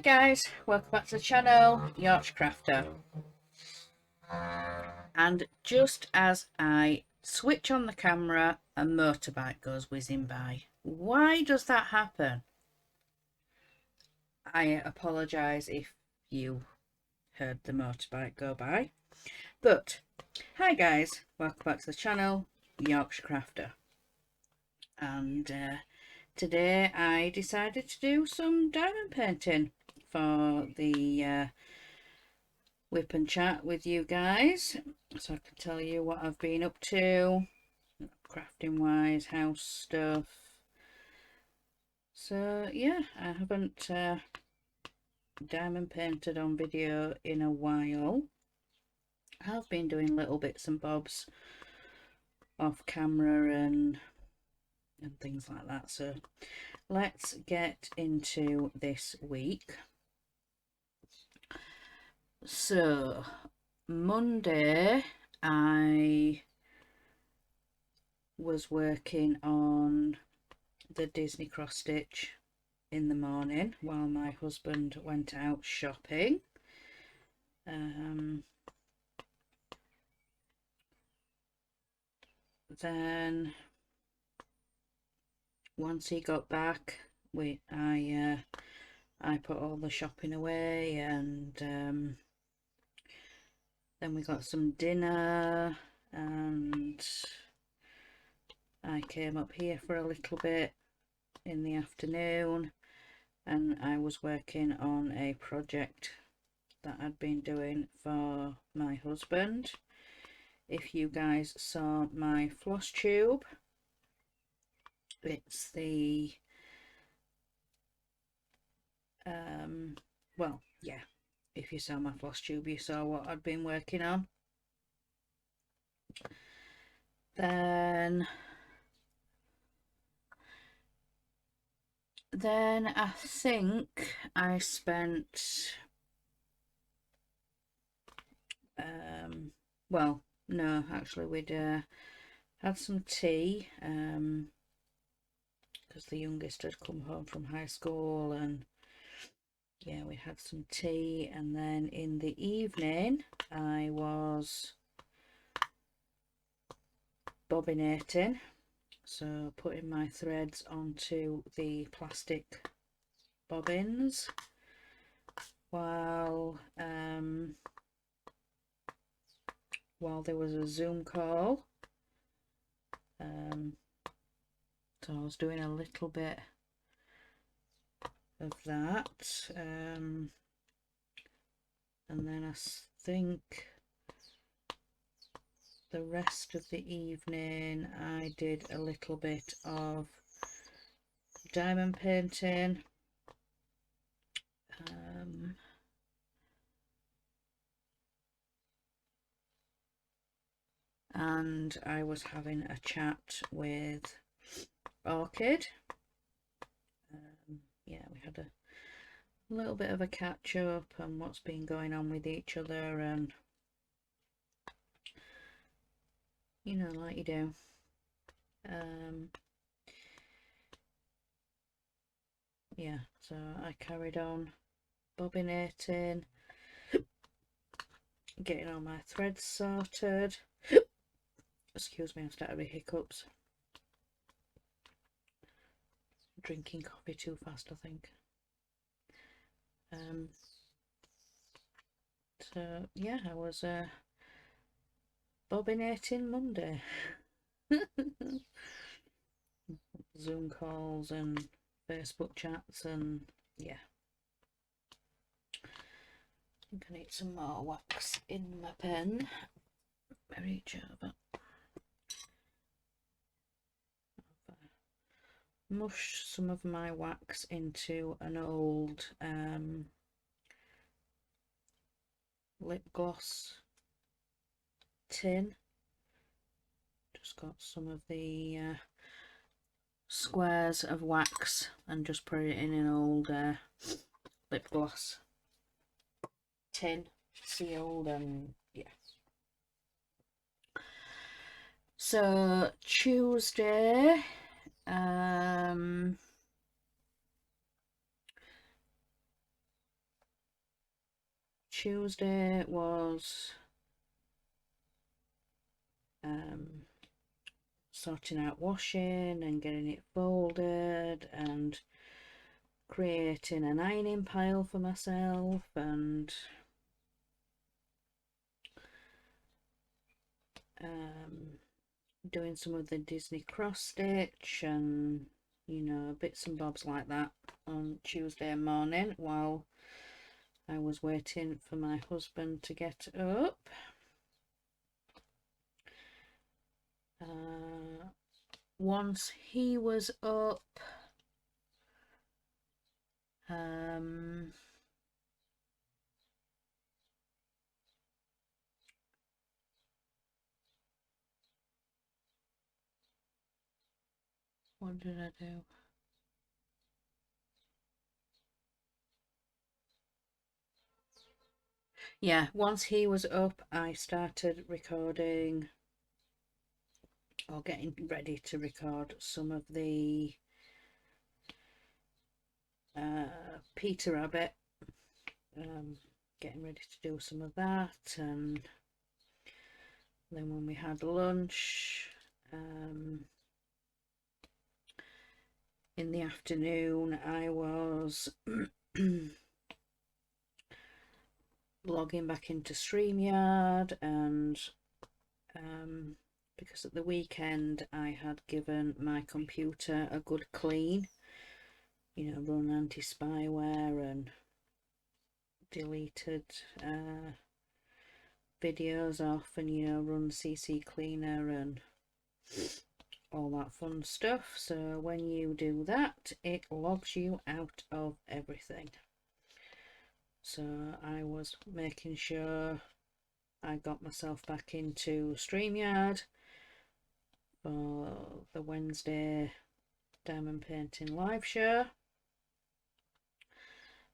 guys, welcome back to the channel, Yorkshire Crafter. And just as I switch on the camera, a motorbike goes whizzing by. Why does that happen? I apologise if you heard the motorbike go by. But, hi guys, welcome back to the channel, Yorkshire Crafter. And today I decided to do some diamond painting for the Wip and Chat with you guys, so I can tell you what I've been up to, crafting wise, house stuff. So yeah, I haven't diamond painted on video in a while. I've been doing little bits and bobs off camera and things like that. So let's get into this week. So Monday I was working on the Disney cross stitch in the morning while my husband went out shopping. Then once he got back, I put all the shopping away, and then we got some dinner, and I came up here for a little bit in the afternoon, and I was working on a project that I'd been doing for my husband. If you guys saw my floss tube, it's the well, yeah, if you saw my floss tube, you saw what I'd been working on. Then I think I spent well, no, actually we'd had some tea because the youngest had come home from high school, and yeah, we had some tea, and then in the evening I was bobbinating, so putting my threads onto the plastic bobbins while there was a Zoom call. So I was doing a little bit of that, and then I think the rest of the evening I did a little bit of diamond painting. And I was having a chat with Orchid. Yeah, we had a little bit of a catch up on what's been going on with each other, and you know, like you do. Yeah, so I carried on bobbinating, getting all my threads sorted. Excuse me, I've started with hiccups. Drinking coffee too fast, I think. So yeah, I was bobbinating Monday. Zoom calls and Facebook chats, and yeah. I think I need some more wax in my pen. I reach over. Mushed some of my wax into an old lip gloss tin. Just got some of the squares of wax and just put it in an old lip gloss tin, sealed, and yeah. So Tuesday, Tuesday was sorting out washing and getting it folded and creating an ironing pile for myself and doing some of the Disney cross stitch and, you know, bits and bobs like that on Tuesday morning while I was waiting for my husband to get up. Once he was up, what did I do? Yeah, once he was up, I started recording or getting ready to record some of the Peter Rabbit, getting ready to do some of that, and then when we had lunch in the afternoon, I was logging back into StreamYard, and because at the weekend I had given my computer a good clean, you know, run anti-spyware and deleted videos off, and, you know, run CC cleaner and all that fun stuff. So when you do that, it logs you out of everything. So I was making sure I got myself back into StreamYard for the Wednesday diamond painting live show,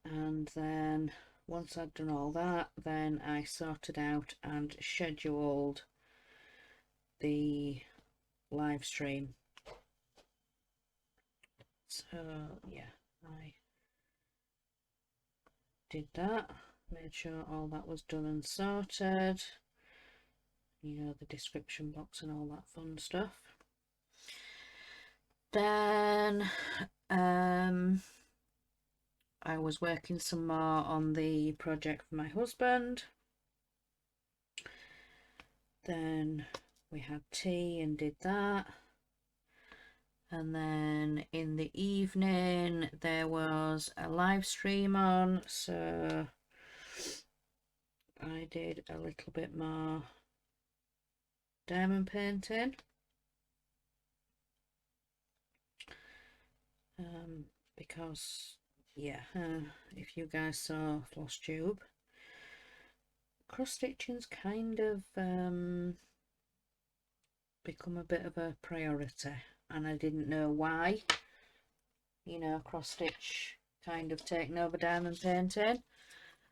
and then once I'd done all that, then I sorted out and scheduled the live stream. So yeah, I did that, made sure all that was done and sorted, you know, the description box and all that fun stuff. Then I was working some more on the project for my husband. Then we had tea and did that, and then in the evening there was a live stream on, so I did a little bit more diamond painting, because yeah, if you guys saw Floss Tube, cross stitching's kind of become a bit of a priority, and I didn't know why, you know, cross stitch kind of taking over diamond painting.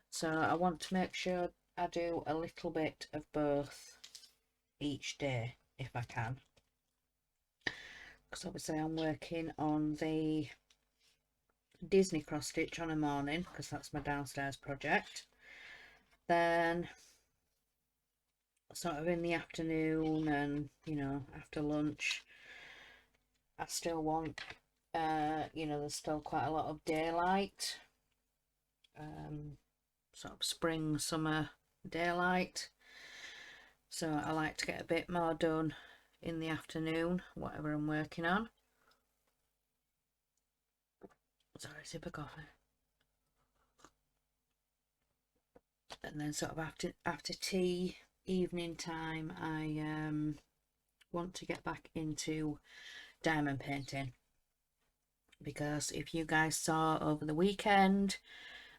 So I want to make sure I do a little bit of both each day if I can, because obviously I'm working on the Disney cross stitch on a morning because that's my downstairs project. Then sort of in the afternoon and, you know, after lunch, I still want, you know, there's still quite a lot of daylight, sort of spring, summer daylight. So I like to get a bit more done in the afternoon, whatever I'm working on. Sorry, sip of coffee. And then sort of after tea, evening time, I want to get back into diamond painting, because if you guys saw over the weekend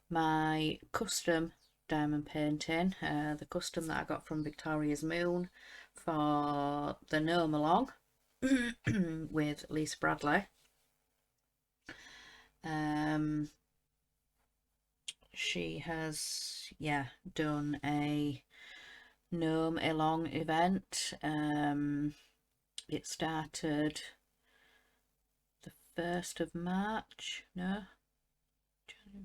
my custom diamond painting, the custom that I got from Victoria's Moon for the Gnome Along with Lisa Bradley, she has, yeah, done a Gnome Along event. It started the 1st of March, no,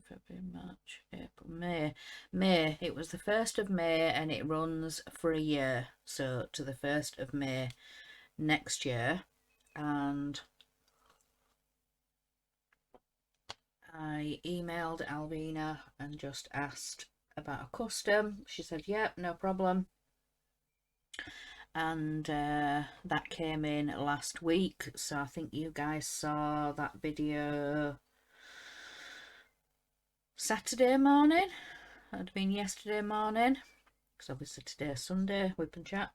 February, March, April, May. May. It was the 1st of May and it runs for a year. So to the 1st of May next year. And I emailed Alvina and just asked about a custom. She said, yep, no problem. And that came in last week. So I think you guys saw that video Saturday morning. That'd been yesterday morning. Because obviously today's Sunday, Wip and Chat.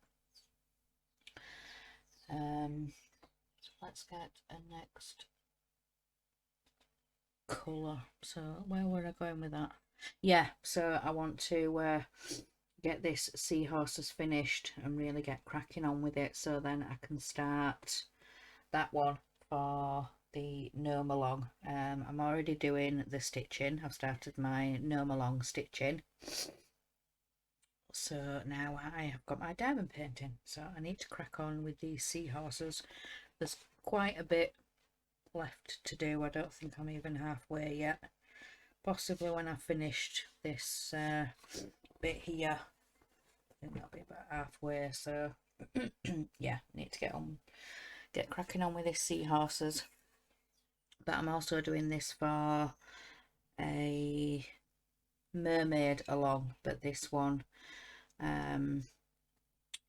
So let's get a next colour. So where were I going with that? Yeah, so I want to get this seahorses finished and really get cracking on with it, so then I can start that one for the gnome along. I'm already doing the stitching. I've started my gnome along stitching. So now I have got my diamond painting, so I need to crack on with these seahorses. There's quite a bit left to do. I don't think I'm even halfway yet. Possibly when I've finished this bit here, I think that'll be about halfway. So yeah, need to get cracking on with this seahorses. But I'm also doing this for a mermaid along, but this one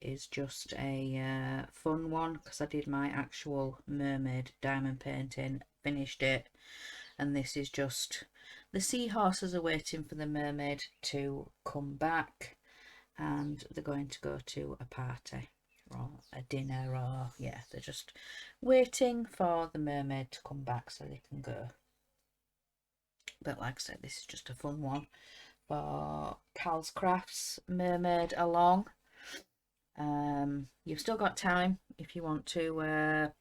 is just a fun one because I did my actual mermaid diamond painting, finished it, and this is just the seahorses are waiting for the mermaid to come back, and they're going to go to a party or a dinner, or yeah, they're just waiting for the mermaid to come back so they can go. But like I said, this is just a fun one for Cal's Crafts mermaid along. You've still got time if you want to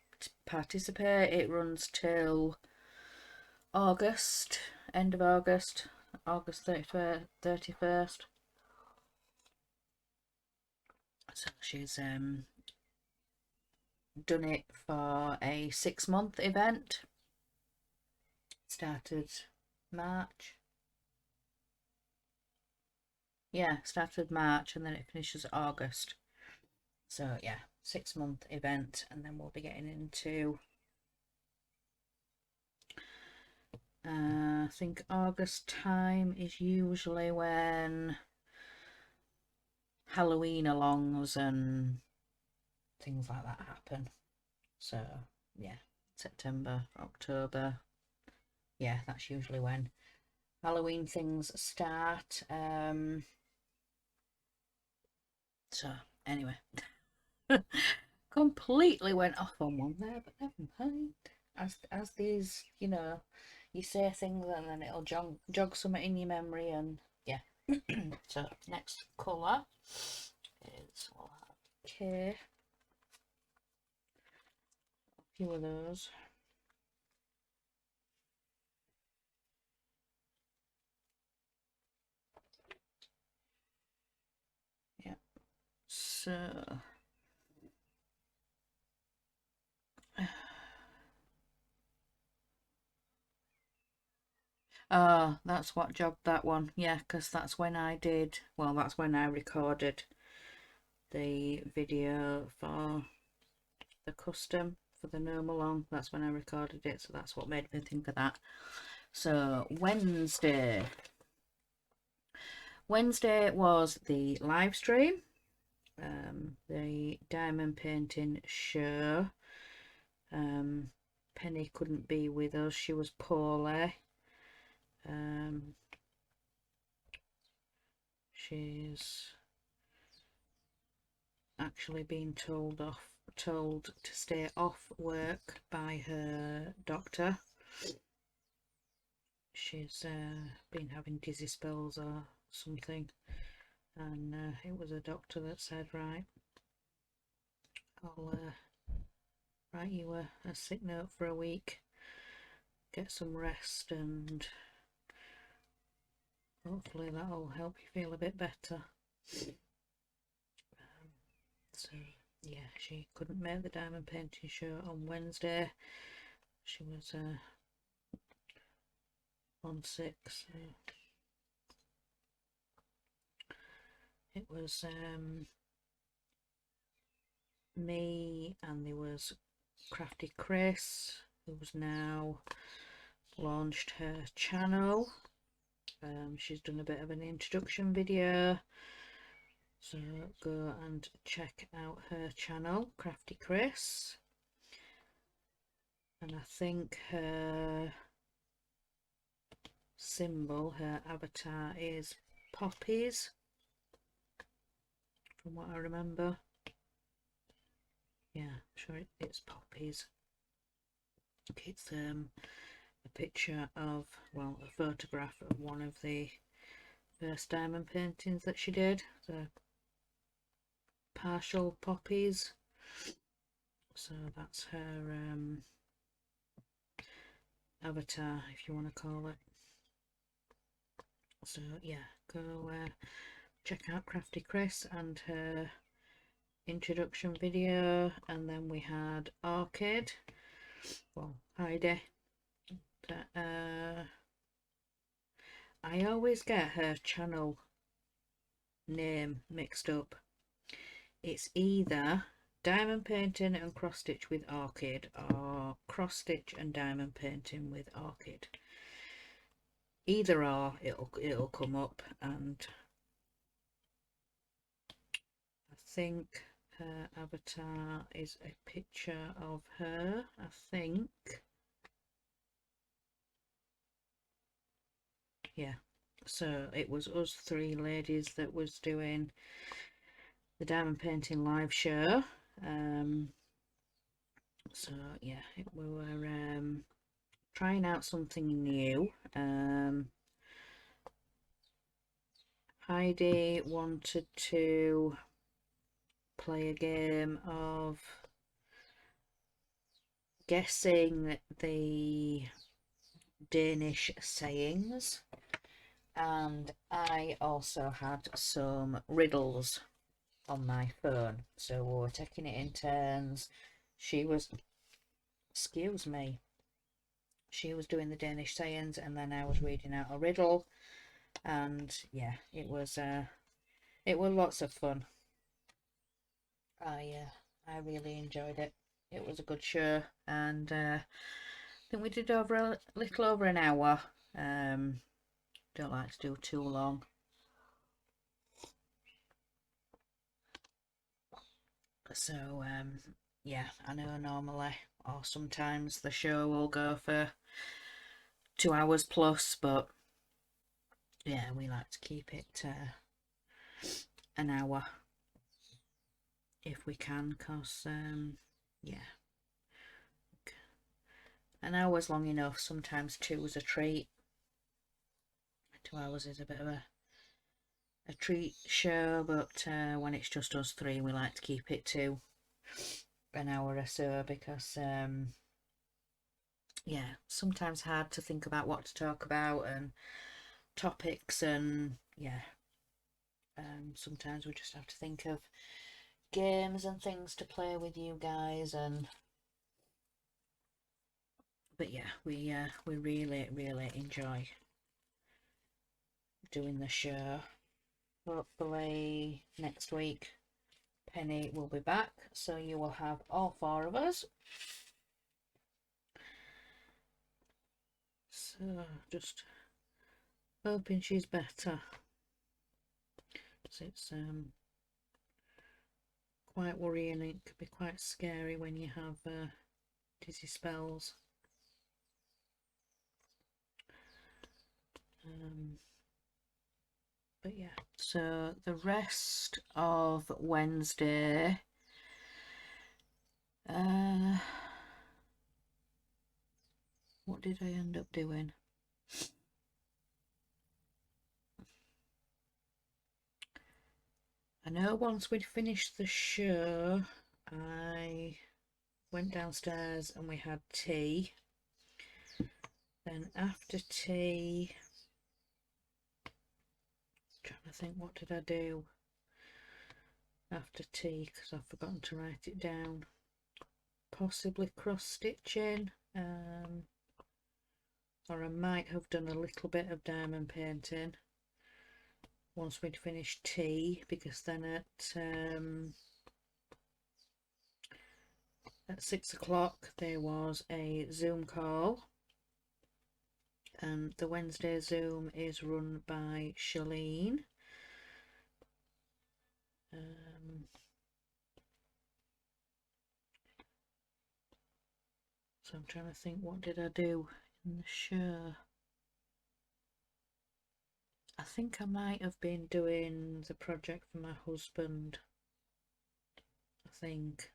participate. It runs till August, end of August, August 31st. So she's done it for a 6-month event. Started March. Yeah, started March and then it finishes August. So yeah, 6-month event, and then we'll be getting into I think August time is usually when Halloween alongs and things like that happen. So yeah, September, October, yeah, that's usually when Halloween things start. So anyway, completely went off on one there, but never mind. As these, you know, you say things and then it'll jog something in your memory, and yeah. So next colour is, we'll have K. A few of those. Yeah. So oh, that's what jogged that one. Yeah, because that's when I did, well, that's when I recorded the video for the custom for the gnome along. That's when I recorded it, so that's what made me think of that. So Wednesday was the live stream, the diamond painting show. Penny couldn't be with us, she was poorly. She's actually been told to stay off work by her doctor. She's been having dizzy spells or something, and it was a doctor that said, right, I'll write you a sick note for a week, get some rest, and hopefully that'll help you feel a bit better. So yeah, she couldn't make the diamond painting show on Wednesday. She was on 6. It was me, and there was Crafty Chris, who's now launched her channel. She's done a bit of an introduction video, so go and check out her channel, Crafty Chris. And I think her symbol, her avatar, is poppies, from what I remember. Yeah, I'm sure it's poppies. It's a picture of, well, a photograph of one of the first diamond paintings that she did, the partial poppies. So that's her avatar, if you want to call it. So yeah, go check out Crafty Chris and her introduction video. And then we had Orchid, well, Heidi. I always get her channel name mixed up. It's either diamond painting and cross stitch with Orchid, or cross stitch and diamond painting with Orchid. Either or, it'll come up. And I think her avatar is a picture of her, I think. Yeah, so it was us 3 ladies that was doing the diamond painting live show. So yeah, we were trying out something new. Heidi wanted to play a game of guessing the Danish sayings, and I also had some riddles on my phone, so we were taking it in turns. She was, excuse me, she was doing the Danish sayings, and then I was reading out a riddle. And yeah, it was lots of fun. I really enjoyed it. It was a good show, and I think we did over a little over an hour. Don't like to do too long. So yeah, I know normally, or sometimes, the show will go for 2 hours plus, but yeah, we like to keep it an hour if we can, because yeah, an hour's long enough. Sometimes 2 is a treat. 2 hours is a bit of a treat show, but when it's just us 3, we like to keep it to an hour or so, because yeah, sometimes hard to think about what to talk about and topics, and yeah, sometimes we just have to think of games and things to play with you guys. And but yeah, we really enjoy doing the show. Hopefully next week Penny will be back, so you will have all 4 of us. So just hoping she's better. So it's quite worrying. It can be quite scary when you have dizzy spells. But yeah, so the rest of Wednesday, what did I end up doing? I know once we'd finished the show, I went downstairs and we had tea. Then after tea, I'm trying to think, what did I do after tea, because I've forgotten to write it down. Possibly cross stitching. or I might have done a little bit of diamond painting once we'd finished tea, because then at 6 o'clock there was a Zoom call, and the Wednesday Zoom is run by Shalene. So I'm trying to think, what did I do in the show? I think I might have been doing the project for my husband, I think.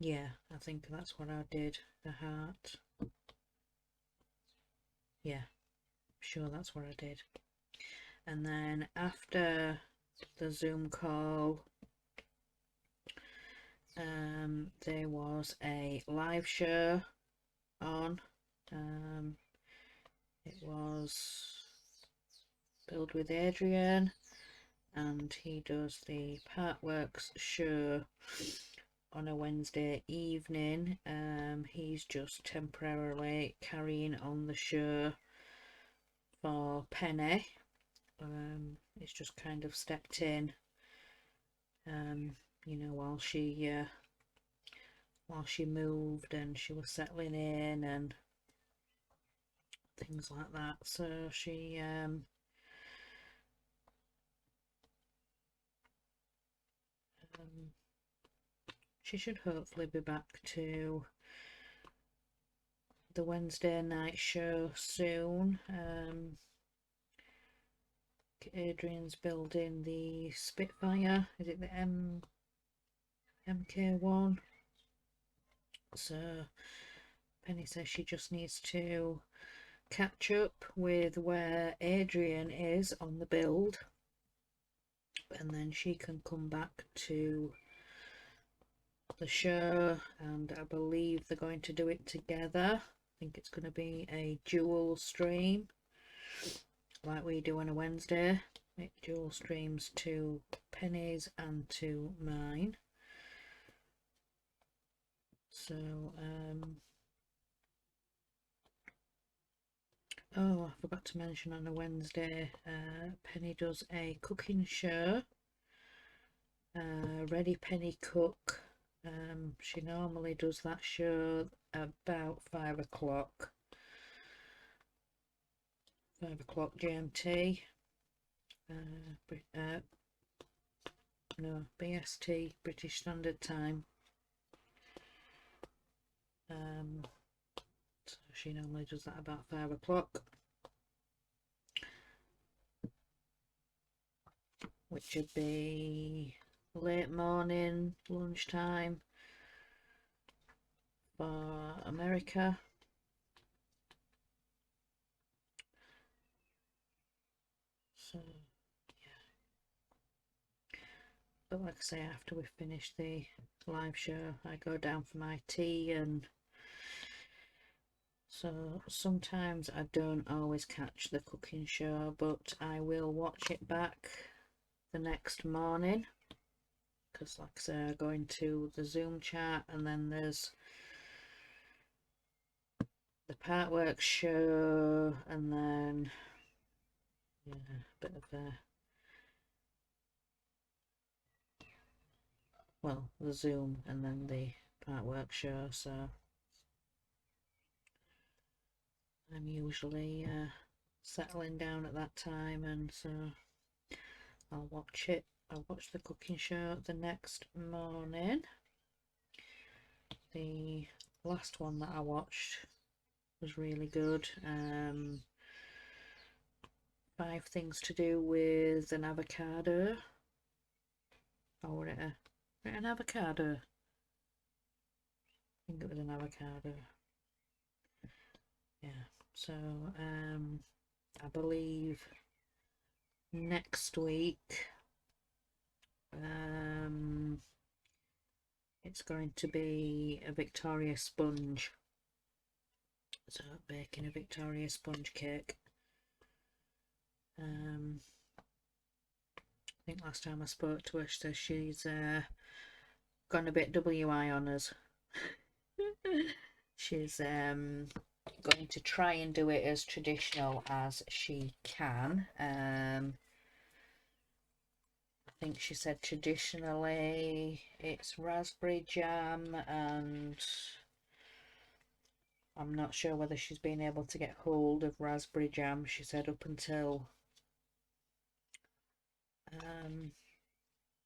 Yeah, I think that's what I did, the heart. Yeah, sure, that's what I did. And then after the Zoom call, there was a live show on. It was Build with Adrian, and he does the Partworks show on a Wednesday evening. He's just temporarily carrying on the show for Penny. It's just kind of stepped in, you know, while she moved and she was settling in and things like that. So she should hopefully be back to the Wednesday night show soon. Adrian's building the Spitfire. Is it the MK1? So Penny says she just needs to catch up with where Adrian is on the build, and then she can come back to the show, and I believe they're going to do it together. I think it's going to be a dual stream like we do on a Wednesday. It dual streams to Penny's and to mine. So oh, I forgot to mention, on a Wednesday Penny does a cooking show. Ready Penny Cook. She normally does that show about 5 o'clock. 5 o'clock GMT. No, BST, British Standard Time. So she normally does that about 5 o'clock, which would be late morning, lunchtime for America. So yeah, but like I say, after we finish the live show, I go down for my tea, and so sometimes I don't always catch the cooking show, but I will watch it back the next morning, because like I say, I go into the Zoom chat, and then there's the Partworks show, and then yeah, a bit of the Zoom, and then the Partworks show. So I'm usually settling down at that time, and so I'll watch it. I'll watch the cooking show the next morning. The last one that I watched was really good. 5 things to do with an avocado. Or an avocado. I think it was an avocado. Yeah. So I believe next week it's going to be a Victoria sponge. So baking a Victoria sponge cake. I think last time I spoke to her, she says she's gone a bit WI on us. She's going to try and do it as traditional as she can. I think she said traditionally it's raspberry jam, and I'm not sure whether she's been able to get hold of raspberry jam. She said up until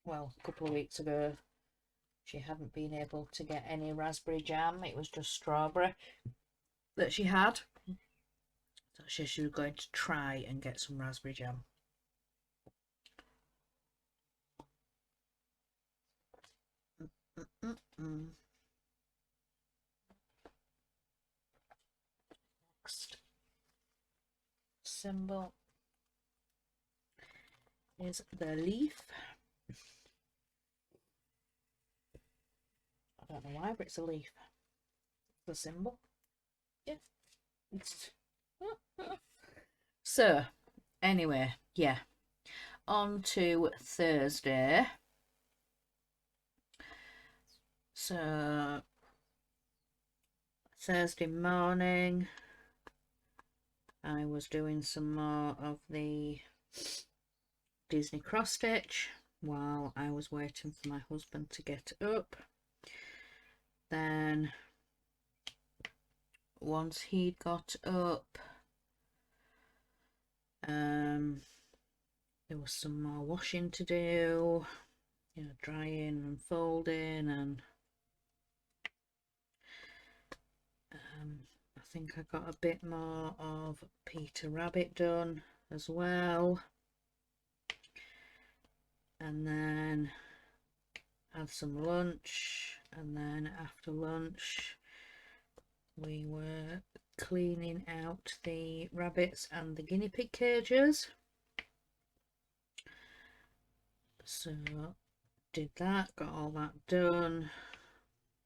well, a couple of weeks ago she hadn't been able to get any raspberry jam. It was just strawberry that she had. So she was going to try and get some raspberry jam. Next symbol is the leaf. I don't know why, but it's a leaf. The symbol. Yeah. So, anyway, yeah. On to Thursday. So, Thursday morning, I was doing some more of the Disney cross stitch while I was waiting for my husband to get up. Then once he'd got up, there was some more washing to do, you know, drying and folding, and I think I got a bit more of Peter Rabbit done as well. And then had some lunch, and then after lunch we were cleaning out the rabbits and the guinea pig cages. So did that, got all that done.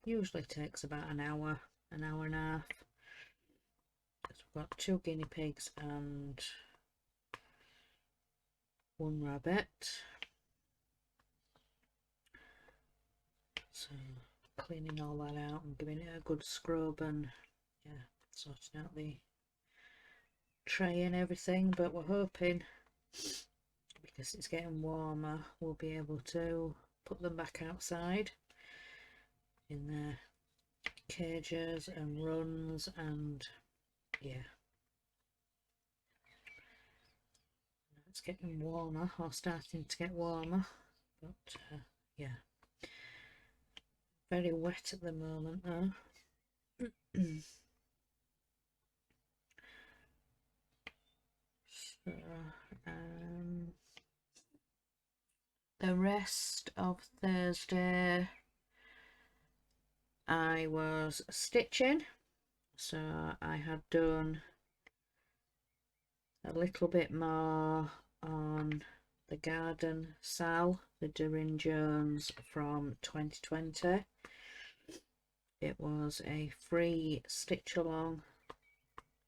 Usually takes about an hour and a half. We've got 2 guinea pigs and 1 rabbit. So cleaning all that out and giving it a good scrub, and yeah, sorting out the tray and everything. But we're hoping, because it's getting warmer, we'll be able to put them back outside in their cages and runs, and yeah, it's getting warmer, or starting to get warmer, but yeah, very wet at the moment though. So the rest of Thursday I was stitching, so I had done a little bit more on the garden Sal, the Doreen Jones from 2020. It was a free stitch along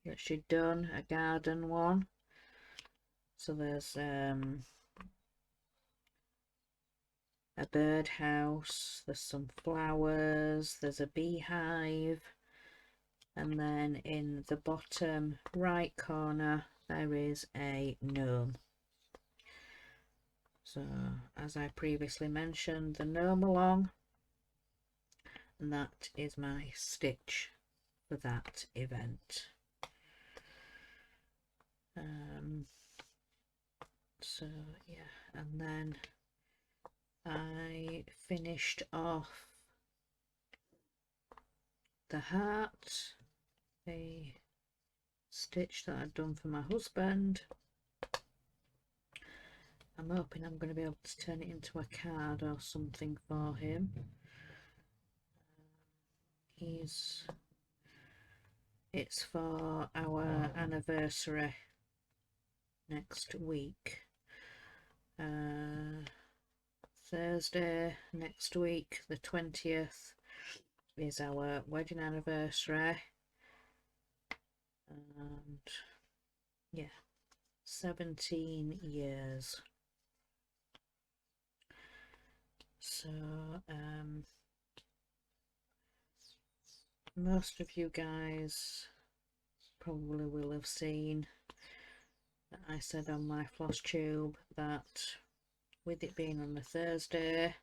that she'd done, a garden one. So there's a birdhouse, there's some flowers, there's a beehive, and then in the bottom right corner there is a gnome. So as I previously mentioned, the gnome along, and that is my stitch for that event. So yeah, and then I finished off the heart, the stitch that I'd done for my husband. I'm hoping I'm going to be able to turn it into a card or something for him. It's for our anniversary next week. Thursday next week, the 20th, is our wedding anniversary, and yeah, 17 years. So most of you guys probably will have seen that I said on my floss tube that with it being on a Thursday,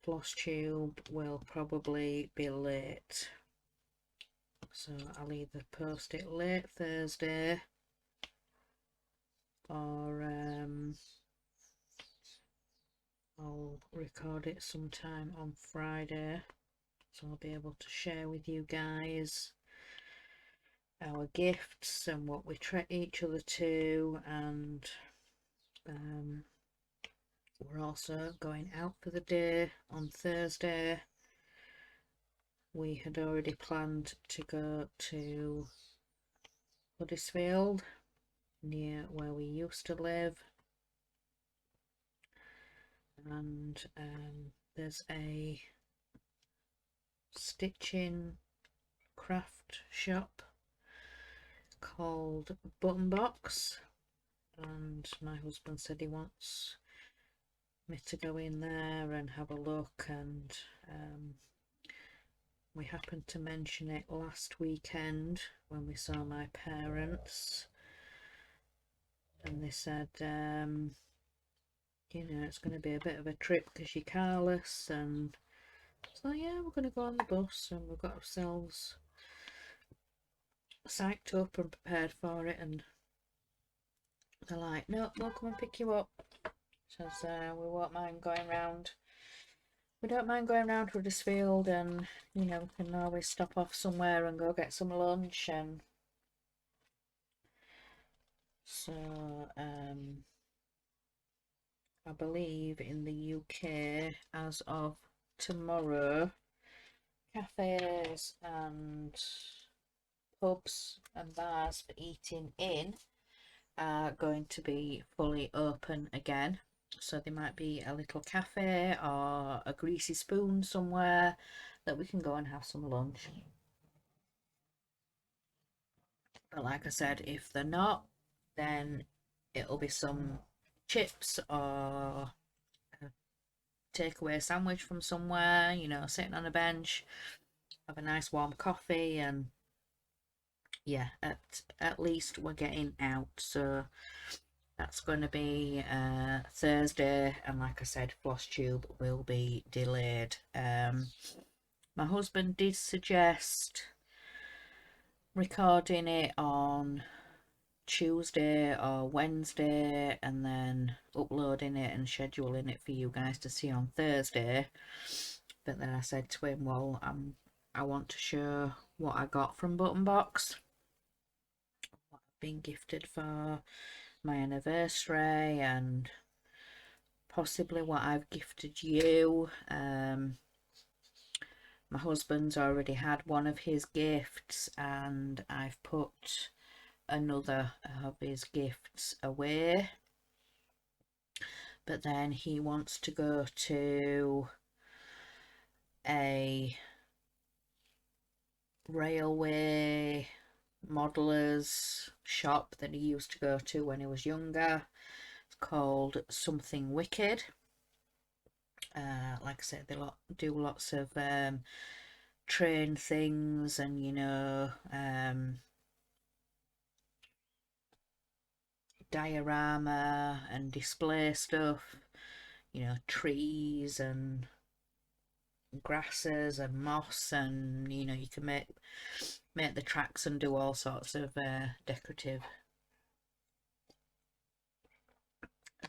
floss tube will probably be late. So I'll either post it late Thursday or I'll record it sometime on Friday, so I'll be able to share with you guys our gifts and what we treat each other to, and we're also going out for the day on Thursday. We had already planned to go to Huddersfield, near where we used to live, and there's a stitching craft shop called Button Box, and my husband said he wants me to go in there and have a look, and we happened to mention it last weekend when we saw my parents, and they said you know, it's going to be a bit of a trip because you're carless, and so yeah, we're going to go on the bus, and we've got ourselves psyched up and prepared for it, and they're like, no, we'll come and pick you up. Says we won't mind going round. We don't mind going round Huddersfield, and you know, we can always stop off somewhere and go get some lunch. And so I believe in the UK as of tomorrow, cafes and pubs and bars for eating in are going to be fully open again. So there might be a little cafe or a greasy spoon somewhere that we can go and have some lunch. But like I said, if they're not, then it'll be some chips or a takeaway sandwich from somewhere, you know, sitting on a bench, have a nice warm coffee, and yeah, at least we're getting out. So that's going to be Thursday, and like I said, floss tube will be delayed. My husband did suggest recording it on Tuesday or Wednesday and then uploading it and scheduling it for you guys to see on Thursday, but then I said to him, well, I want to show what I got from Button Box, what I've been gifted for my anniversary, and possibly what I've gifted you. My husband's already had one of his gifts, and I've put another of his gifts away, but then he wants to go to a railway modeller's shop that he used to go to when he was younger. It's called Something Wicked. Like I said, they do lots of train things, and you know, diorama and display stuff, you know, trees and grasses and moss, and you know, you can make the tracks and do all sorts of decorative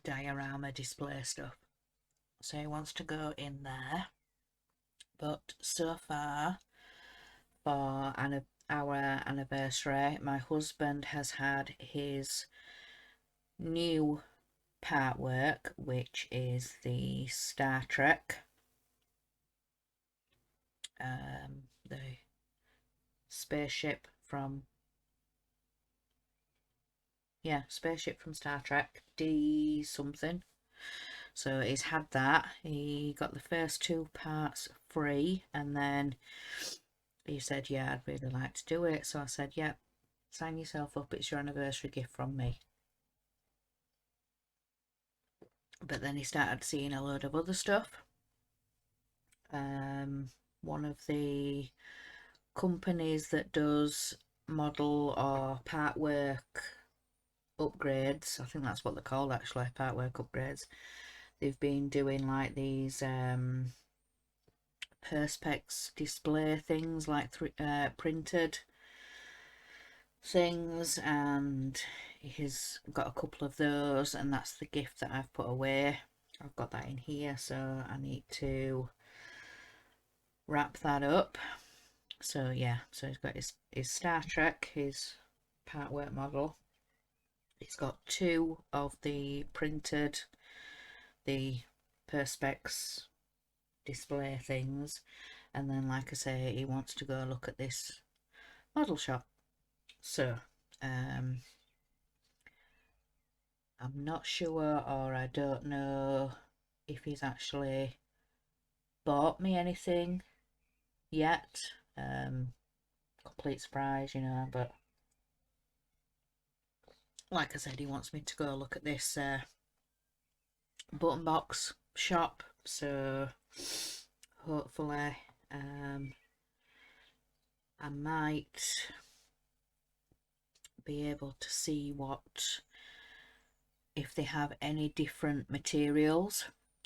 diorama display stuff. So he wants to go in there, but so far for our anniversary, my husband has had his new part work, which is the Star Trek, the spaceship from Star Trek, D something. So he's had that. He got the first two parts free, and then he said, yeah, I'd really like to do it. So I said, yeah, sign yourself up, it's your anniversary gift from me. But then he started seeing a load of other stuff, one of the companies that does model or part work upgrades. I think that's what they're called actually, part work upgrades. They've been doing like these perspex display things, like printed things, and he's got a couple of those, and that's the gift that I've put away. I've got that in here, so I need to wrap that up. So yeah, so he's got his Star Trek, his part work model. He's got two of the printed, the perspex display things, and then like I say, he wants to go look at this model shop. So I'm not sure, or I don't know if he's actually bought me anything yet. Complete surprise, you know, but like I said, he wants me to go look at this button box shop, so hopefully I might be able to see what, if they have any different materials,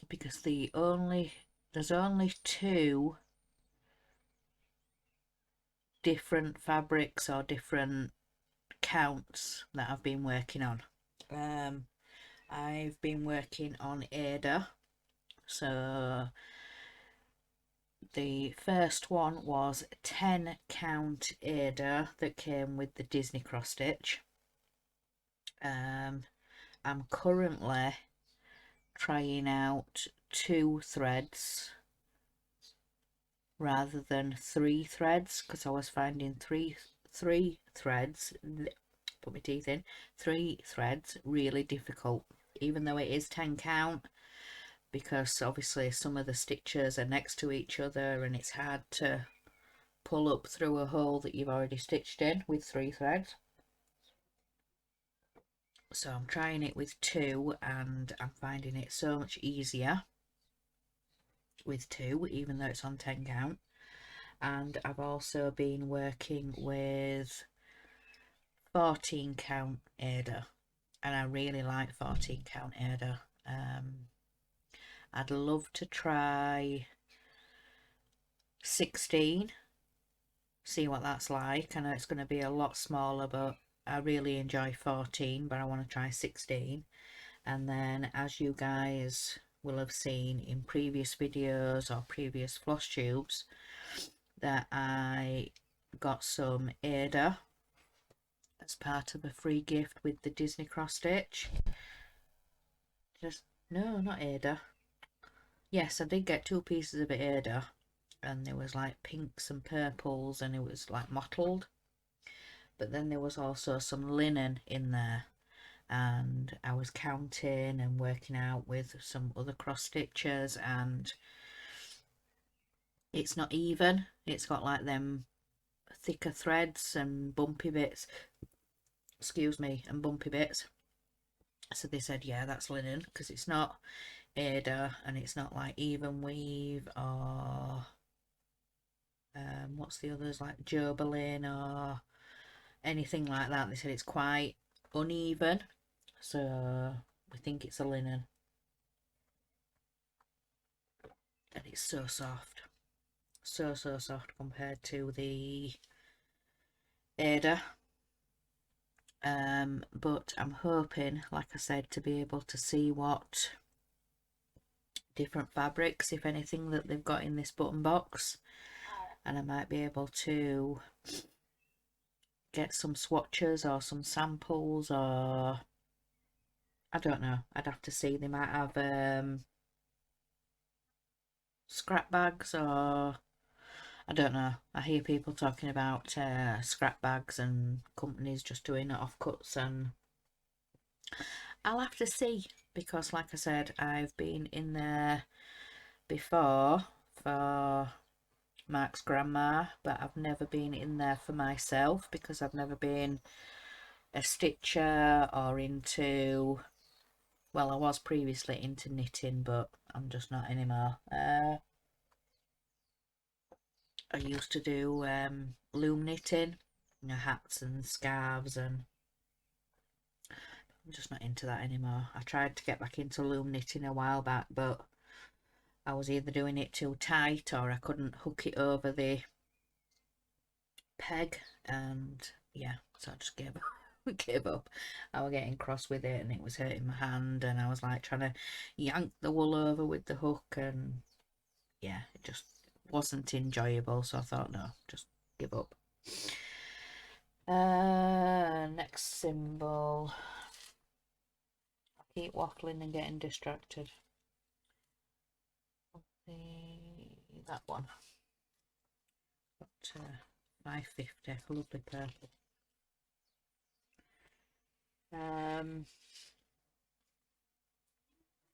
because there's only two different fabrics or different counts that I've been working on. I've been working on Ada, so the first one was 10 count Ada that came with the Disney cross stitch. I'm currently trying out 2 threads rather than 3 threads, because I was finding three threads, put my teeth in, 3 threads really difficult, even though it is 10 count, because obviously some of the stitches are next to each other and it's hard to pull up through a hole that you've already stitched in with 3 threads. So I'm trying it with 2 and I'm finding it so much easier with 2, even though it's on 10 count. And I've also been working with 14 count Ada, and I really like 14 count Ada. I'd love to try 16, see what that's like. I know it's going to be a lot smaller, but I really enjoy 14, but I want to try 16. And then, as you guys will have seen in previous videos or previous floss tubes, that I got some Ada as part of a free gift with the Disney cross stitch. No, not Ada. Yes, I did get 2 pieces of Ada, and there was like pinks and purples, and it was like mottled. But then there was also some linen in there, and I was counting and working out with some other cross stitchers, and it's not even. It's got like them thicker threads and bumpy bits, excuse me, and bumpy bits. So they said, yeah, that's linen, because it's not Ada and it's not like even weave or what's the others, like Joberlin or anything like that. They said it's quite uneven, so we think it's a linen. And it's so soft, so soft compared to the Ada. But I'm hoping, like I said, to be able to see what different fabrics, if anything, that they've got in this button box, and I might be able to get some swatches or some samples, or I don't know, I'd have to see. They might have scrap bags, or I don't know. I hear people talking about scrap bags and companies just doing offcuts, and I'll have to see, because like I said, I've been in there before for Mark's grandma, but I've never been in there for myself, because I've never been a stitcher or into, well, I was previously into knitting, but I'm just not anymore. I used to do loom knitting, you know, hats and scarves, and I'm just not into that anymore. I tried to get back into loom knitting a while back, but I was either doing it too tight or I couldn't hook it over the peg, and yeah, so I just gave up. Gave up. I was getting cross with it and it was hurting my hand, and I was like trying to yank the wool over with the hook, and yeah, it just wasn't enjoyable, so I thought no, just give up. Next symbol. I keep waffling and getting distracted. That one. Got 550, lovely purple.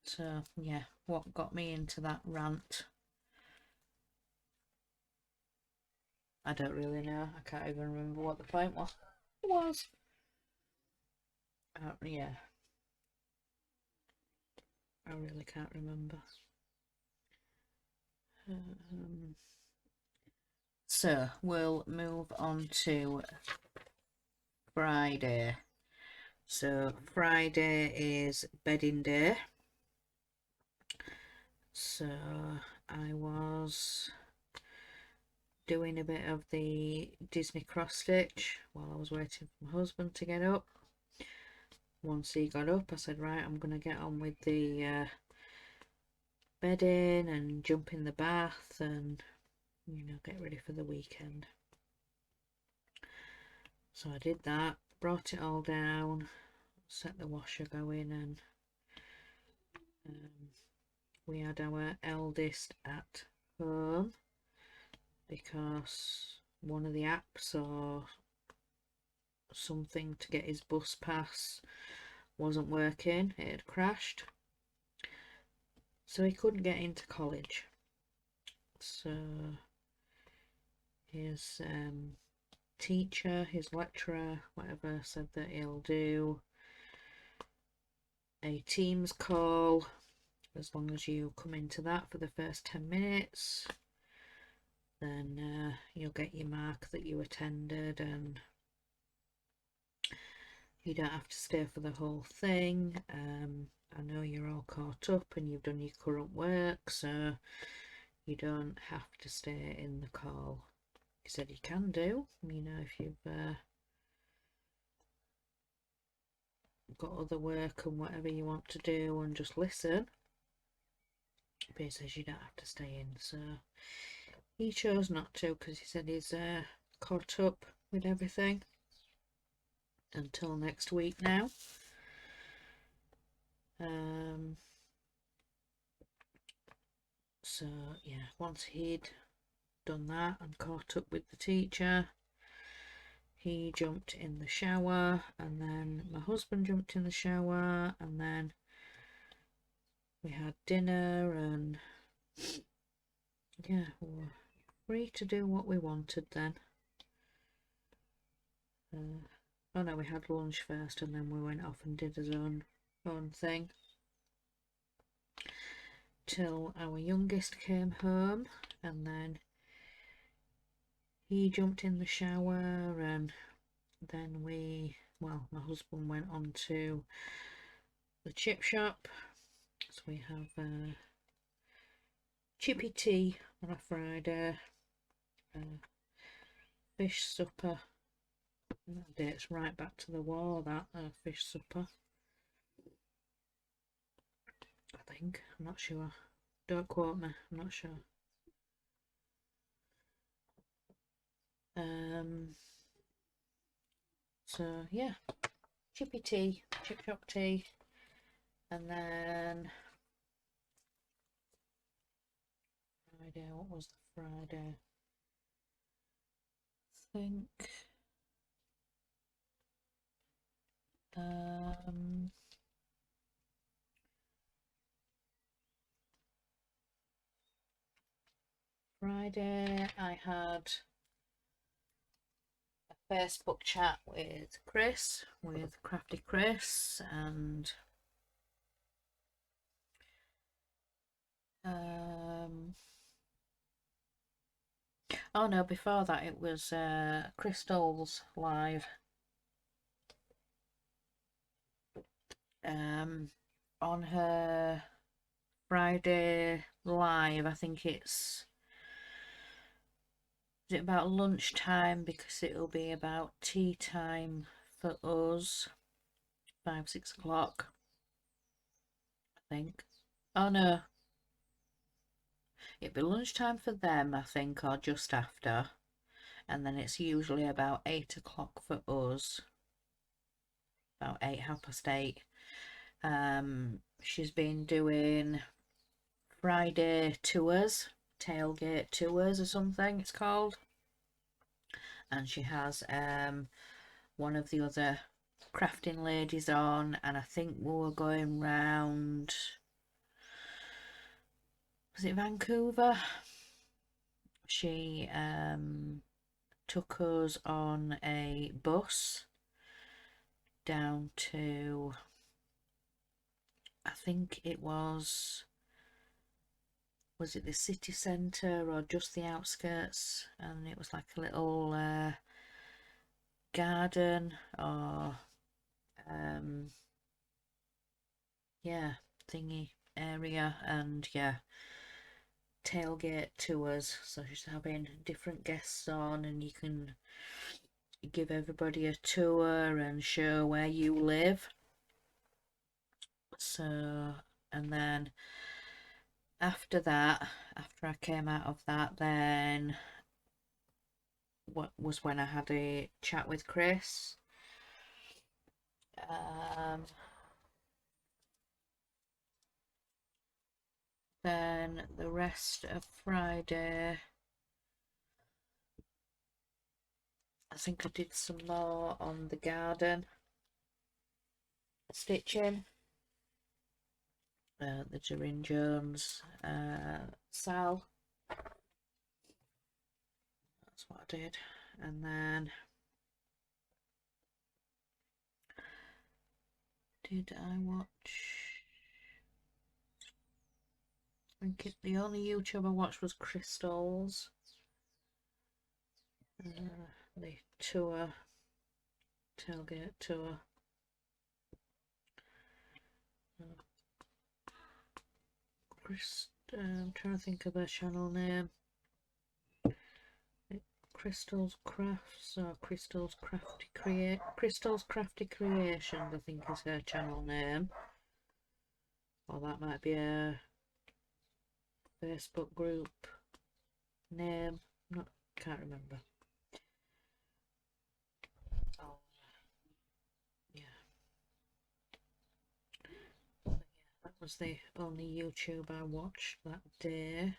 So yeah, what got me into that rant? I don't really know. I can't even remember what the point was. Yeah, I really can't remember. So we'll move on to Friday. So Friday is bedding day. So I was doing a bit of the Disney cross stitch while I was waiting for my husband to get up. Once he got up, I said, right, I'm going to get on with the bedding and jump in the bath and, you know, get ready for the weekend. So I did that, brought it all down, set the washer going, and we had our eldest at home because one of the apps or something to get his bus pass wasn't working. It had crashed, so he couldn't get into college. So his teacher, his lecturer, whatever, said that he'll do a Teams call as long as you come into that for the first 10 minutes. Then you'll get your mark that you attended, and you don't have to stay for the whole thing. I know you're all caught up and you've done your current work, so you don't have to stay in the call. He said you can do, you know, if you've got other work and whatever you want to do, and just listen. But he says you don't have to stay in, so he chose not to because he said he's caught up with everything until next week now. So yeah, once he'd done that and caught up with the teacher, he jumped in the shower, and then my husband jumped in the shower, and then we had dinner, and yeah, we were free to do what we wanted then. Oh no, we had lunch first and then we went off and did his own thing till our youngest came home, and then he jumped in the shower, and then my husband went on to the chip shop. So we have chippy tea on a Friday, fish supper. That dates right back to the war, that fish supper, I think. I'm not sure. Don't quote me, I'm not sure. So yeah, chippy tea, chip shop tea, and then Friday, what was the Friday? I think Friday I had a Facebook chat with Chris, with Crafty Chris, and Oh no, before that it was Crystal's live. On her Friday live, I think is it about lunchtime, because it'll be about tea time for us, 5-6 o'clock, I think. Oh no, it'd be lunchtime for them, I think, or just after, and then it's usually about 8 o'clock for us, about 8, 8:30. She's been doing Friday tours, tailgate tours or something it's called, and she has one of the other crafting ladies on, and I think we were going round, was it Vancouver? She took us on a bus down to, I think it was it the city centre or just the outskirts, and it was like a little garden or yeah, thingy area, and yeah, tailgate tours. So she's having different guests on, and you can give everybody a tour and show where you live. So, and then after that, after I came out of that, then what was when I had a chat with Chris. Then the rest of Friday, I think I did some more on the garden stitching. The Durin Jones Sal. That's what I did. And then did I watch? I think the only YouTube I watched was Crystal's. The tour, tailgate tour. I'm trying to think of her channel name. Crystal's Crafts or Crystal's Crafty Creations, I think is her channel name. Or that might be a Facebook group name. Can't remember. Oh, yeah. That was the only YouTube I watched that day.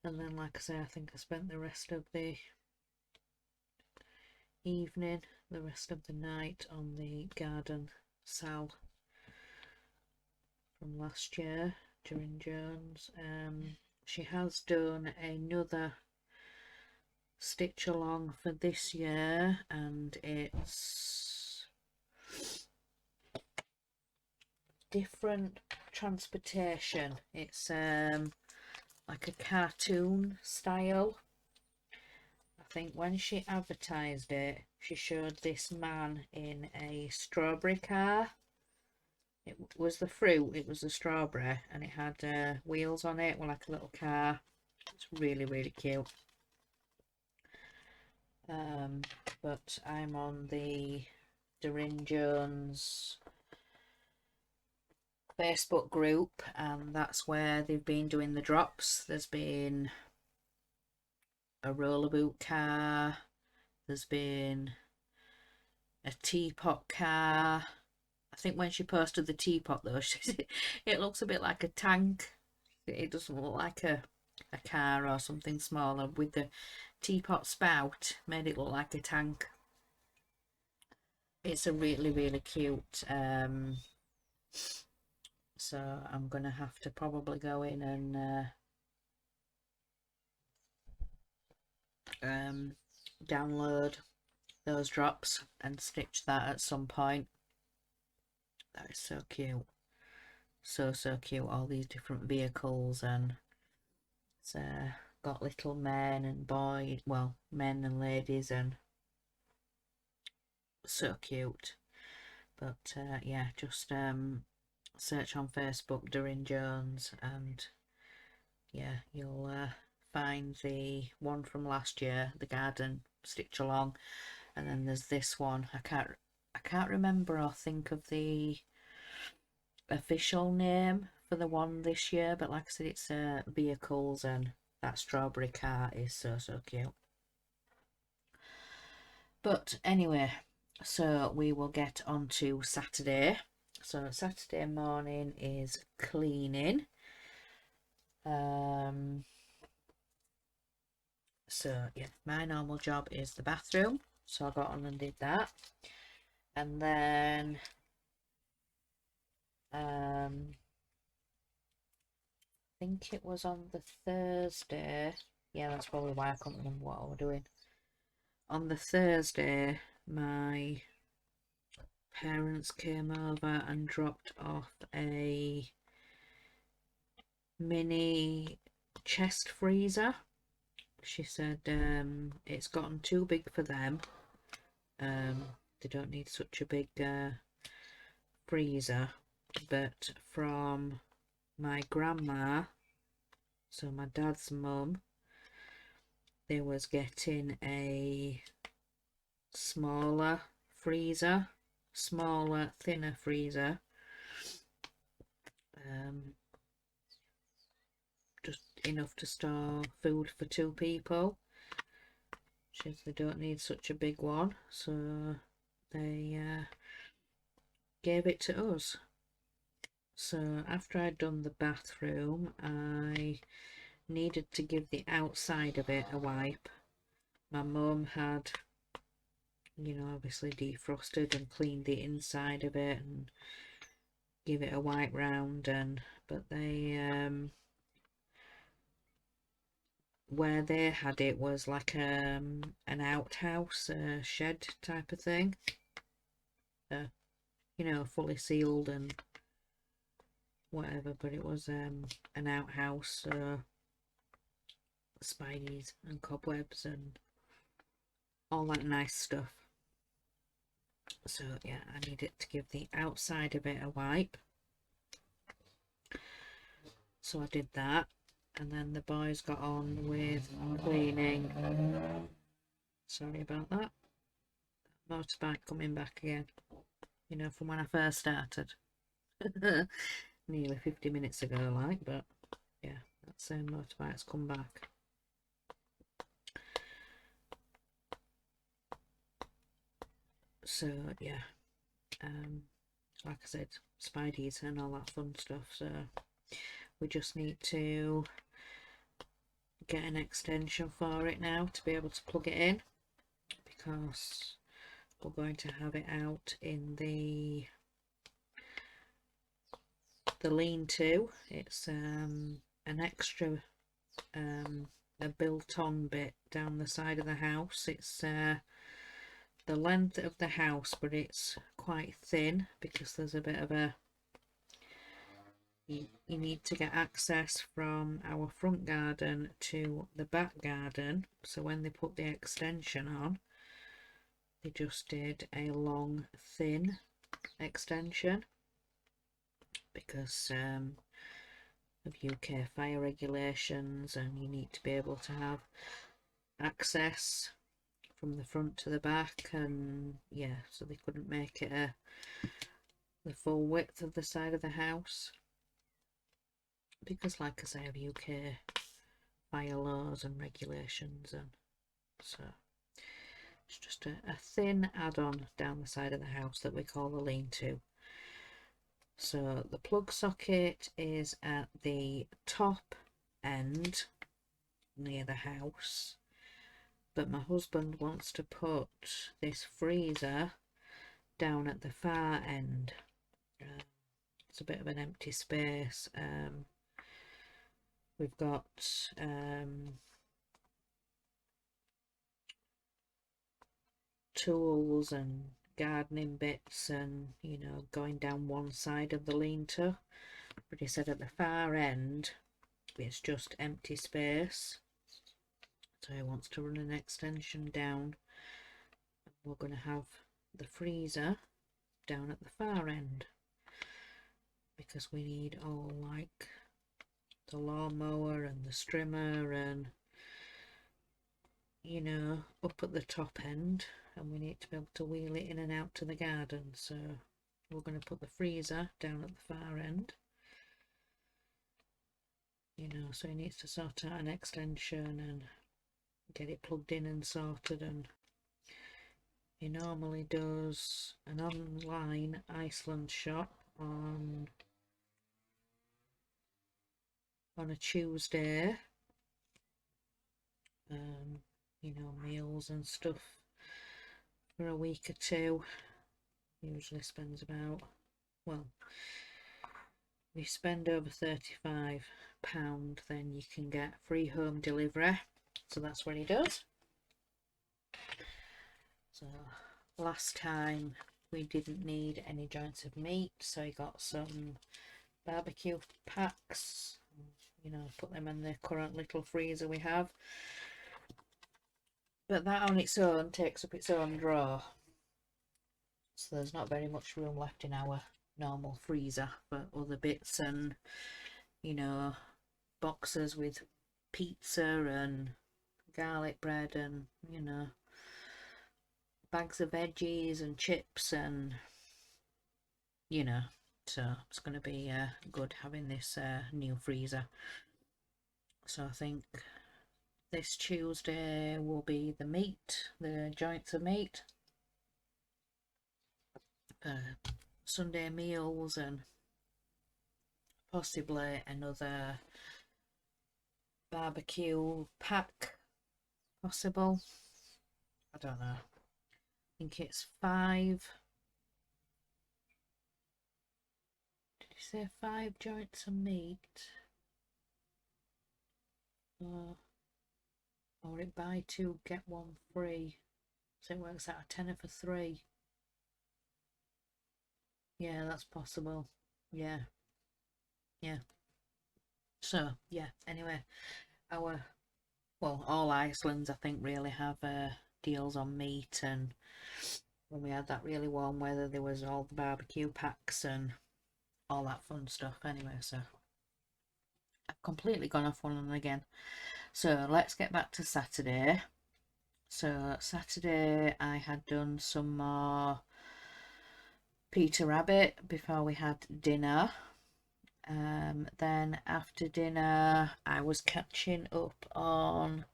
And then, like I say, I think I spent the rest of the evening, the rest of the night on the garden Sal from last year, Durin Jones. She has done another stitch along for this year, and it's different transportation. It's like a cartoon style. I think when she advertised it, she showed this man in a strawberry car. It was the fruit, it was the strawberry, and it had wheels on it, like a little car. It's really, really cute. But I'm on the Durin Jones Facebook group, and that's where they've been doing the drops. There's been a roller boot car, there's been a teapot car. I think when she posted the teapot though, it looks a bit like a tank. It doesn't look like a car or something smaller, with the teapot spout made it look like a tank. It's a really, really cute. So I'm gonna have to probably go in and download those drops and stitch that at some point. That is so cute. So cute. All these different vehicles, and it's got little men and boys, well, men and ladies, and so cute. But yeah, just search on Facebook Doreen Jones, and yeah, you'll find the one from last year, the garden stitch along, and then there's this one. I can't remember or think of the official name for the one this year, but like I said, it's vehicles, and that strawberry car is so cute. But anyway, so we will get on to Saturday. So Saturday morning is cleaning. So yeah, my normal job is the bathroom, so I got on and did that. And then I think it was on the Thursday. Yeah, that's probably why I couldn't remember what I was doing. On the Thursday, my parents came over and dropped off a mini chest freezer. She said it's gotten too big for them. They don't need such a big freezer, but from my grandma, so my dad's mum, they was getting a smaller freezer, smaller, thinner freezer, just enough to store food for 2 people. She says they don't need such a big one, so they gave it to us. So after I'd done the bathroom, I needed to give the outside of it a wipe. My mum had, you know, obviously defrosted and cleaned the inside of it and give it a wipe round, and but they where they had it was like an outhouse, a shed type of thing, you know, fully sealed and whatever, but it was an outhouse, so spiders and cobwebs and all that nice stuff. So yeah, I needed to give the outside of it a wipe, so I did that, and then the boys got on with cleaning. Sorry about that. Motorbike coming back again, you know, from when I first started. Nearly 50 minutes ago, like, but yeah, that same motorbike's come back. So yeah, like I said, spiders and all that fun stuff, so we just need to get an extension for it now to be able to plug it in, because we're going to have it out in the lean-to. It's an extra a built-on bit down the side of the house. It's the length of the house, but it's quite thin because there's a bit of a you need to get access from our front garden to the back garden. So when they put the extension on, they just did a long thin extension because of UK fire regulations, and you need to be able to have access from the front to the back, and yeah, so they couldn't make it the full width of the side of the house because, like I say, of UK fire laws and regulations, and so it's just a thin add-on down the side of the house that we call the lean-to. So the plug socket is at the top end near the house, but my husband wants to put this freezer down at the far end. It's a bit of an empty space. We've got tools and gardening bits, and you know, going down one side of the lean-to, but he said at the far end it's just empty space, So he wants to run an extension down. We're going to have the freezer down at the far end, because we need all like the lawnmower and the strimmer and, you know, up at the top end, and we need to be able to wheel it in and out to the garden. So we're going to put the freezer down at the far end, you know, so he needs to sort out an extension and get it plugged in and sorted. And he normally does an online Iceland shop on a Tuesday, you know, meals and stuff for a week or two. Usually spends about, well, if you spend over £35, then you can get free home delivery. So that's what he does. So last time we didn't need any joints of meat, so he got some barbecue packs, you know, put them in the current little freezer we have. But that on its own takes up its own drawer, so there's not very much room left in our normal freezer for other bits, and, you know, boxes with pizza and garlic bread and, you know, bags of veggies and chips, and, you know, so it's going to be good having this new freezer. So I think this Tuesday will be the meat, the joints of meat, Sunday meals, and possibly another barbecue pack possible. I don't know. I think it's 5. Did you say 5 joints of meat? Or it buy 2 get 1 free. So it works out a tenner for 3. Yeah, that's possible. Yeah. So yeah. Anyway, all Icelands I think really have deals on meat, and when we had that really warm weather, there was all the barbecue packs and all that fun stuff. Anyway, so I've completely gone off one again. So let's get back to Saturday. So Saturday I had done some more Peter Rabbit before we had dinner. Then after dinner I was catching up on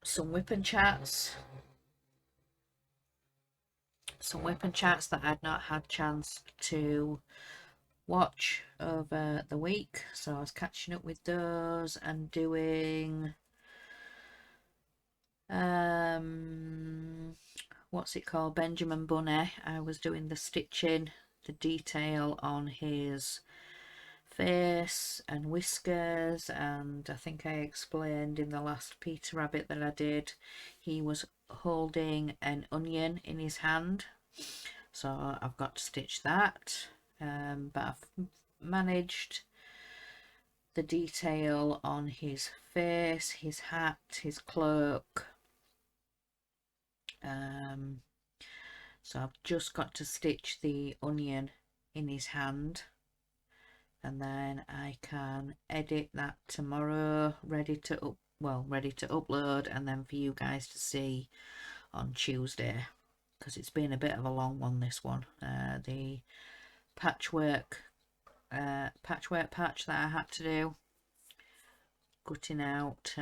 some Whip and Chats. Some Whip and Chats that I'd not had chance to watch over the week. So I was catching up with those and doing what's it called, Benjamin Bunny. I was doing the stitching, the detail on his face and whiskers, and I think I explained in the last Peter Rabbit that I did, he was holding an onion in his hand, so I've got to stitch that, but I've managed the detail on his face, his hat, his cloak. So I've just got to stitch the onion in his hand, and then I can edit that tomorrow, ready to upload, and then for you guys to see on Tuesday, because it's been a bit of a long one, this one. The patchwork patch that I had to do, cutting out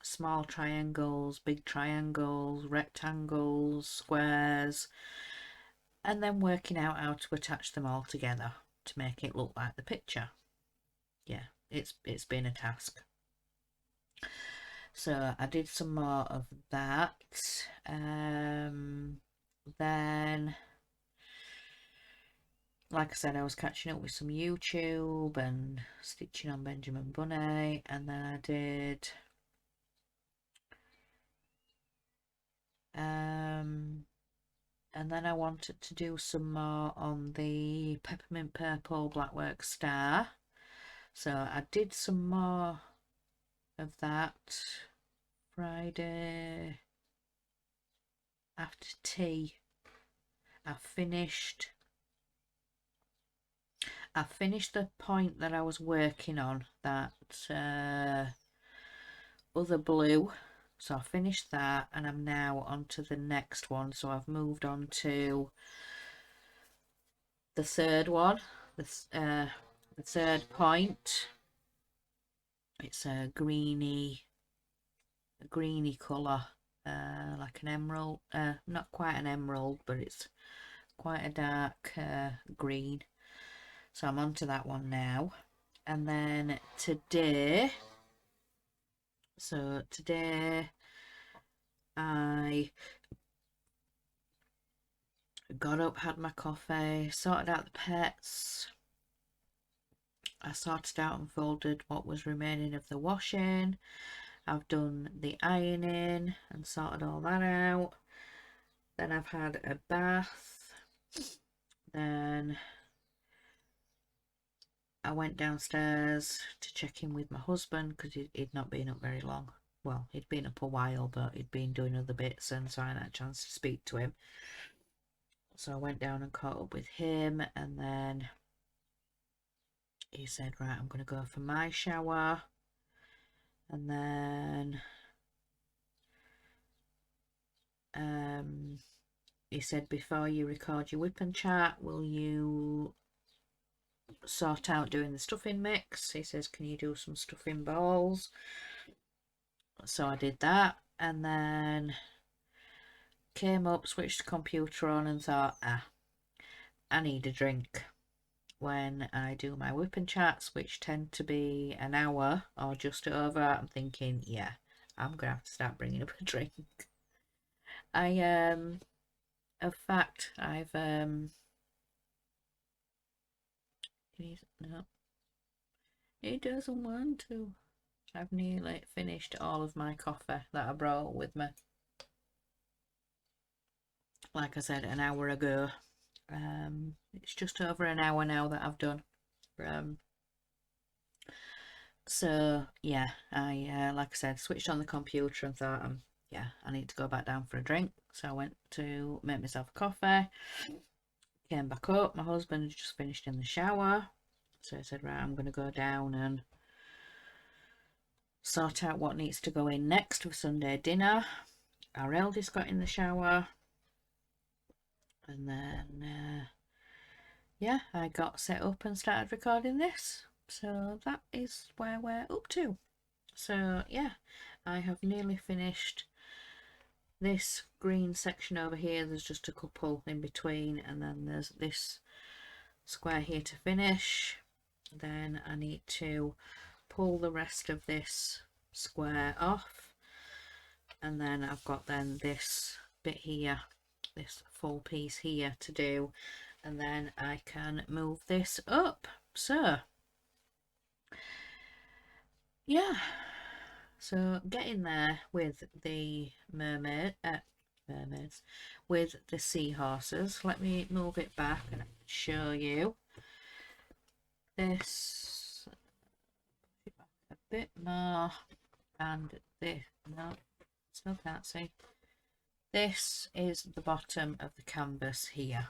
small triangles, big triangles, rectangles, squares, and then working out how to attach them all together to make it look like the picture. Yeah, it's been a task. So I did some more of that. Then, like I said, I was catching up with some YouTube and stitching on Benjamin Bunny, and then I did and then I wanted to do some more on the Peppermint Purple Blackwork Star. So I did some more of that. Friday after tea, I finished the point that I was working on, that other blue. So I finished that, and I'm now on to the next one. So I've moved on to the third one, the third point. It's a greeny colour, like an emerald, not quite an emerald, but it's quite a dark green. So I'm on to that one now. And then today I got up, had my coffee, sorted out the pets. I sorted out and folded what was remaining of the washing. I've done the ironing and sorted all that out. Then I've had a bath. Then I went downstairs to check in with my husband because he'd not been up very long. Well, he'd been up a while, but he'd been doing other bits, and so I hadn't had a chance to speak to him. So I went down and caught up with him, and then he said, right, I'm going to go for my shower. And then he said, before you record your Whip and Chat, will you sort out doing the stuffing mix? He says, can you do some stuffing balls? So I did that, and then came up, switched the computer on, and thought, I need a drink. When I do my Whip and Chats, which tend to be an hour or just over, I'm thinking, yeah, I'm gonna have to start bringing up a drink. Of fact, I've no, he doesn't want to. I've nearly finished all of my coffee that I brought with me. Like I said, an hour ago. It's just over an hour now that I've done. So yeah, I like I said, switched on the computer and thought, yeah, I need to go back down for a drink. So I went to make myself a coffee. Came back up. My husband had just finished in the shower, so I said, right, I'm going to go down and sort out what needs to go in next for Sunday dinner. Our eldest got in the shower, and then yeah, I got set up and started recording this. So that is where we're up to. So yeah, I have nearly finished this green section over here. There's just a couple in between, and then there's this square here to finish. Then I need to pull the rest of this square off, and then I've got then this bit here, this full piece here to do, and then I can move this up. So yeah, so getting there with the mermaids, with the seahorses. Let me move it back and show you this a bit more, and this, no, still can't see. This is the bottom of the canvas here.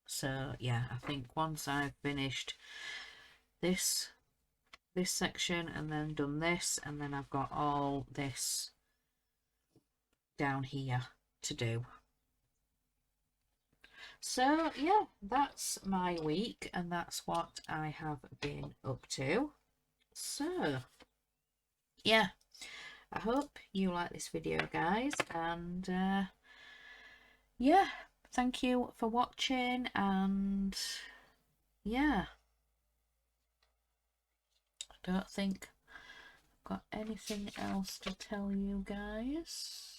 So yeah, I think once I've finished this section and then done this, and then I've got all this down here to do. So yeah, that's my week, and that's what I have been up to. So yeah, I hope you like this video, guys, and yeah, thank you for watching, and yeah, I don't think I've got anything else to tell you guys.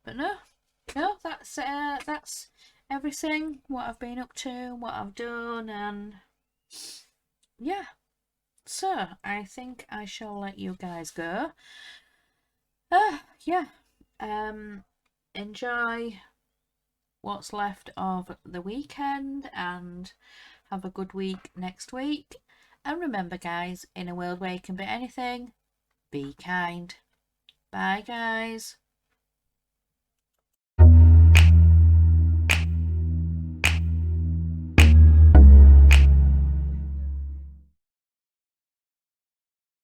But no, that's everything, what I've been up to, what I've done, and yeah. So I think I shall let you guys go. Yeah. Enjoy what's left of the weekend, and have a good week next week. And remember guys, in a world where you can be anything, be kind. Bye guys.